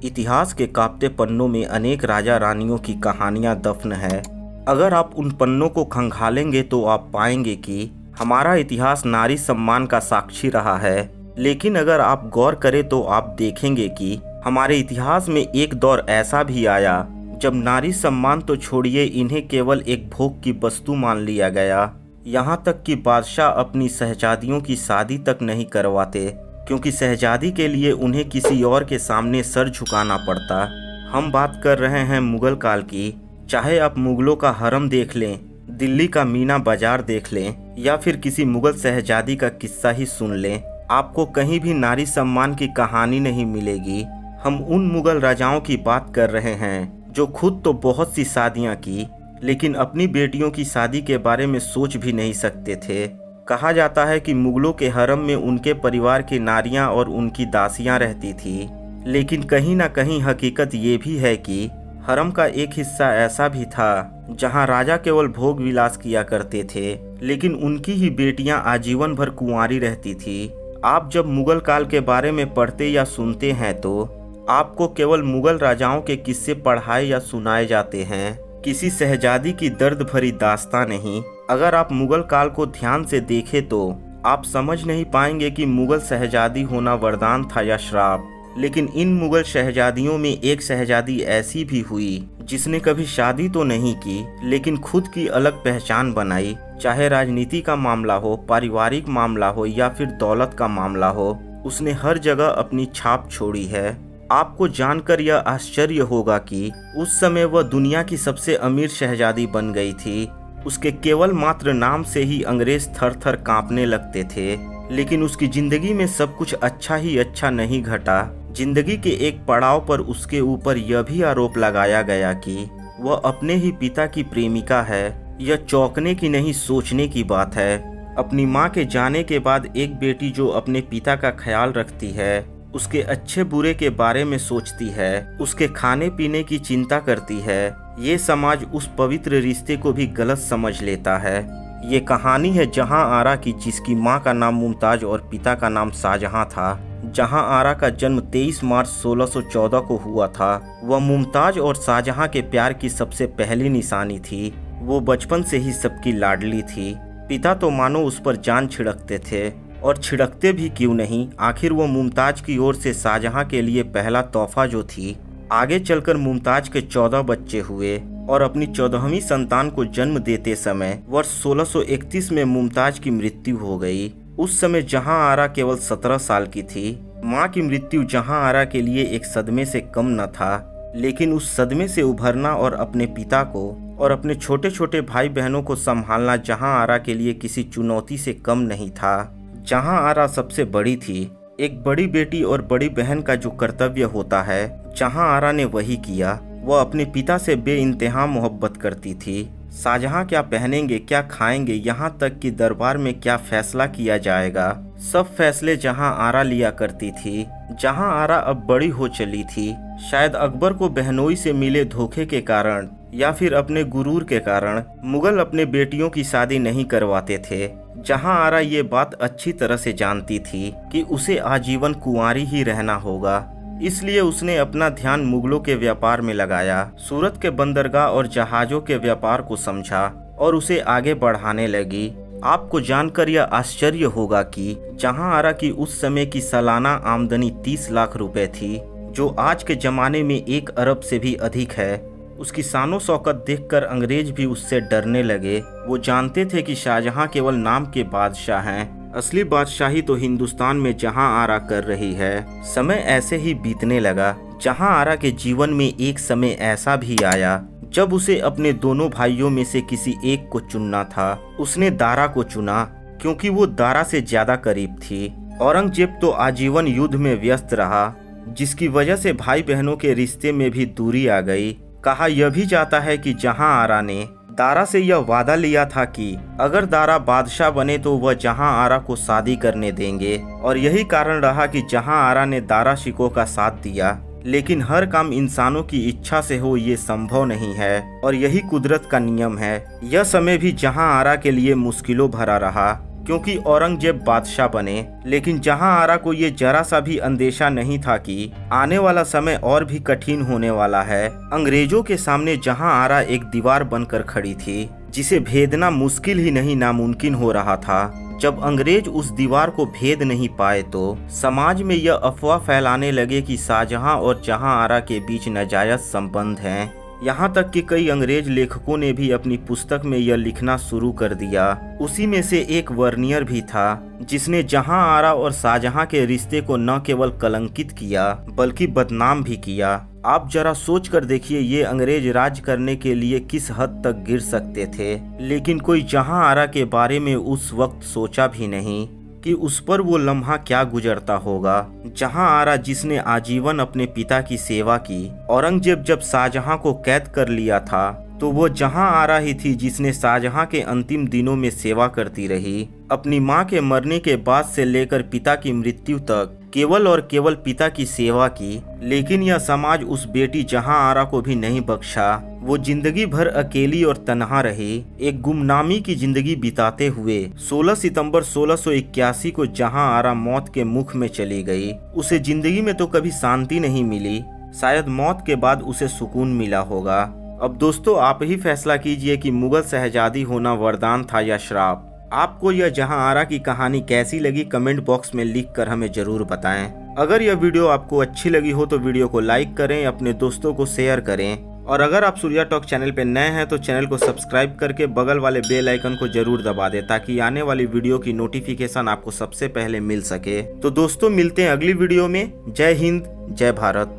इतिहास के कांपते पन्नों में अनेक राजा रानियों की कहानियां दफन है। अगर आप उन पन्नों को खंगालेंगे तो आप पाएंगे कि हमारा इतिहास नारी सम्मान का साक्षी रहा है। लेकिन अगर आप गौर करें तो आप देखेंगे कि हमारे इतिहास में एक दौर ऐसा भी आया जब नारी सम्मान तो छोड़िए, इन्हें केवल एक भोग की वस्तु मान लिया गया। यहाँ तक कि बादशाह अपनी शहजादियों की शादी तक नहीं करवाते, क्योंकि शहजादी के लिए उन्हें किसी और के सामने सर झुकाना पड़ता। हम बात कर रहे हैं मुगल काल की। चाहे आप मुगलों का हरम देख लें, दिल्ली का मीना बाजार देख लें या फिर किसी मुगल शहजादी का किस्सा ही सुन लें, आपको कहीं भी नारी सम्मान की कहानी नहीं मिलेगी। हम उन मुगल राजाओं की बात कर रहे हैं जो खुद तो बहुत सी शादियां की, लेकिन अपनी बेटियों की शादी के बारे में सोच भी नहीं सकते थे। कहा जाता है कि मुगलों के हरम में उनके परिवार की नारियां और उनकी दासियां रहती थी, लेकिन कहीं ना कहीं हकीकत ये भी है कि हरम का एक हिस्सा ऐसा भी था जहां राजा केवल भोग विलास किया करते थे, लेकिन उनकी ही बेटियां आजीवन भर कुंवारी रहती थी। आप जब मुगल काल के बारे में पढ़ते या सुनते हैं तो आपको केवल मुगल राजाओं के किस्से पढ़ाए या सुनाए जाते हैं, किसी शहजादी की दर्द भरी दास्तां नहीं। अगर आप मुगल काल को ध्यान से देखें तो आप समझ नहीं पाएंगे कि मुगल शहजादी होना वरदान था या श्राप। लेकिन इन मुगल शहजादियों में एक शहजादी ऐसी भी हुई जिसने कभी शादी तो नहीं की, लेकिन खुद की अलग पहचान बनाई। चाहे राजनीति का मामला हो, पारिवारिक मामला हो या फिर दौलत का मामला हो, उसने हर जगह अपनी छाप छोड़ी है। आपको जानकर यह आश्चर्य होगा कि उस समय वह दुनिया की सबसे अमीर शहजादी बन गई थी। उसके केवल मात्र नाम से ही अंग्रेज थर थर कांपने लगते थे। लेकिन उसकी जिंदगी में सब कुछ अच्छा ही अच्छा नहीं घटा। जिंदगी के एक पड़ाव पर उसके ऊपर यह भी आरोप लगाया गया कि वह अपने ही पिता की प्रेमिका है। यह चौंकने की नहीं, सोचने की बात है। अपनी माँ के जाने के बाद एक बेटी जो अपने पिता का ख्याल रखती है, उसके अच्छे बुरे के बारे में सोचती है, उसके खाने पीने की चिंता करती है, ये समाज उस पवित्र रिश्ते को भी गलत समझ लेता है। ये कहानी है जहां आरा की, जिसकी मां का नाम मुमताज और पिता का नाम शाहजहां था। जहां आरा का जन्म 23 मार्च 1614 को हुआ था। वह मुमताज और शाहजहां के प्यार की सबसे पहली निशानी थी। वो बचपन से ही सबकी लाडली थी। पिता तो मानो उस पर जान छिड़कते थे, और छिड़कते भी क्यों नहीं, आखिर वो मुमताज की ओर से शाहजहां के लिए पहला तोहफा जो थी। आगे चलकर मुमताज के 14 बच्चे हुए और अपनी 14वीं संतान को जन्म देते समय वर्ष 1631 में मुमताज की मृत्यु हो गई। उस समय जहां आरा केवल 17 साल की थी। मां की मृत्यु जहां आरा के लिए एक सदमे से कम न था, लेकिन उस सदमे से उभरना और अपने पिता को और अपने छोटे छोटे भाई बहनों को संभालना जहां आरा के लिए किसी चुनौती से कम नहीं था। जहां आरा सबसे बड़ी थी, एक बड़ी बेटी और बड़ी बहन का जो कर्तव्य होता है, जहां आरा ने वही किया। वह अपने पिता से बेइंतहा मोहब्बत करती थी। शाहजहां क्या पहनेंगे, क्या खाएंगे, यहाँ तक कि दरबार में क्या फैसला किया जाएगा, सब फैसले जहां आरा लिया करती थी। जहां आरा अब बड़ी हो चली थी, शायद अकबर को बहनोई से मिले धोखे के कारण या फिर अपने गुरूर के कारण मुगल अपने बेटियों की शादी नहीं करवाते थे। जहां आरा ये बात अच्छी तरह से जानती थी कि उसे आजीवन कुंवारी ही रहना होगा, इसलिए उसने अपना ध्यान मुगलों के व्यापार में लगाया। सूरत के बंदरगाह और जहाजों के व्यापार को समझा और उसे आगे बढ़ाने लगी। आपको जानकर यह आश्चर्य होगा कि जहां आरा की उस समय की सालाना आमदनी 30 लाख रुपए थी, जो आज के जमाने में 1 अरब से भी अधिक है। उसकी शानो शौकत देखकर अंग्रेज भी उससे डरने लगे। वो जानते थे कि शाहजहां केवल नाम के बादशाह हैं, असली बादशाही तो हिंदुस्तान में जहां आरा कर रही है। समय ऐसे ही बीतने लगा। जहां आरा के जीवन में एक समय ऐसा भी आया जब उसे अपने दोनों भाइयों में से किसी एक को चुनना था। उसने दारा को चुना क्योंकि वो दारा से ज्यादा करीब थी। औरंगजेब तो आजीवन युद्ध में व्यस्त रहा, जिसकी वजह से भाई बहनों के रिश्ते में भी दूरी आ गई। कहा यह भी जाता है कि जहां आरा ने दारा से यह वादा लिया था कि अगर दारा बादशाह बने तो वह जहां आरा को शादी करने देंगे, और यही कारण रहा कि जहां आरा ने दारा शिकोह का साथ दिया। लेकिन हर काम इंसानों की इच्छा से हो ये संभव नहीं है, और यही कुदरत का नियम है। यह समय भी जहां आरा के लिए मुश्किलों भरा रहा, क्योंकि औरंगजेब बादशाह बने। लेकिन जहां आरा को ये जरा सा भी अंदेशा नहीं था कि आने वाला समय और भी कठिन होने वाला है। अंग्रेजों के सामने जहां आरा एक दीवार बनकर खड़ी थी जिसे भेदना मुश्किल ही नहीं नामुमकिन हो रहा था। जब अंग्रेज उस दीवार को भेद नहीं पाए तो समाज में यह अफवाह फैलाने लगे कि शाहजहां और जहां आरा के बीच नाजायज संबंध हैं। यहाँ तक कि कई अंग्रेज लेखकों ने भी अपनी पुस्तक में यह लिखना शुरू कर दिया। उसी में से एक वर्नियर भी था जिसने जहां आरा और शाहजहां के रिश्ते को न केवल कलंकित किया बल्कि बदनाम भी किया। आप जरा सोच कर देखिए, ये अंग्रेज राज करने के लिए किस हद तक गिर सकते थे। लेकिन कोई जहां आरा के बारे में उस वक्त सोचा भी नहीं कि उस पर वो लम्हा क्या गुजरता होगा। जहां आरा जिसने आजीवन अपने पिता की सेवा की। औरंगजेब जब शाहजहां को कैद कर लिया था तो वो जहां आरा ही थी जिसने शाहजहां के अंतिम दिनों में सेवा करती रही। अपनी मां के मरने के बाद से लेकर पिता की मृत्यु तक केवल और केवल पिता की सेवा की। लेकिन यह समाज उस बेटी जहां आरा को भी नहीं बख्शा। वो जिंदगी भर अकेली और तन्हा रही, एक गुमनामी की जिंदगी बिताते हुए 16 सितंबर 1681 को जहां आरा मौत के मुख में चली गई। उसे जिंदगी में तो कभी शांति नहीं मिली, शायद मौत के बाद उसे सुकून मिला होगा। अब दोस्तों आप ही फैसला कीजिए कि मुगल शहजादी होना वरदान था या श्राप। आपको यह जहां आरा की कहानी कैसी लगी कमेंट बॉक्स में लिख कर हमें जरूर बताएं। अगर यह वीडियो आपको अच्छी लगी हो तो वीडियो को लाइक करें, अपने दोस्तों को शेयर करें और अगर आप सूर्या टॉक चैनल पे नए हैं तो चैनल को सब्सक्राइब करके बगल वाले बेल आइकन को जरूर दबा दें ताकि आने वाली वीडियो की नोटिफिकेशन आपको सबसे पहले मिल सके। तो दोस्तों मिलते हैं अगली वीडियो में। जय हिंद, जय भारत।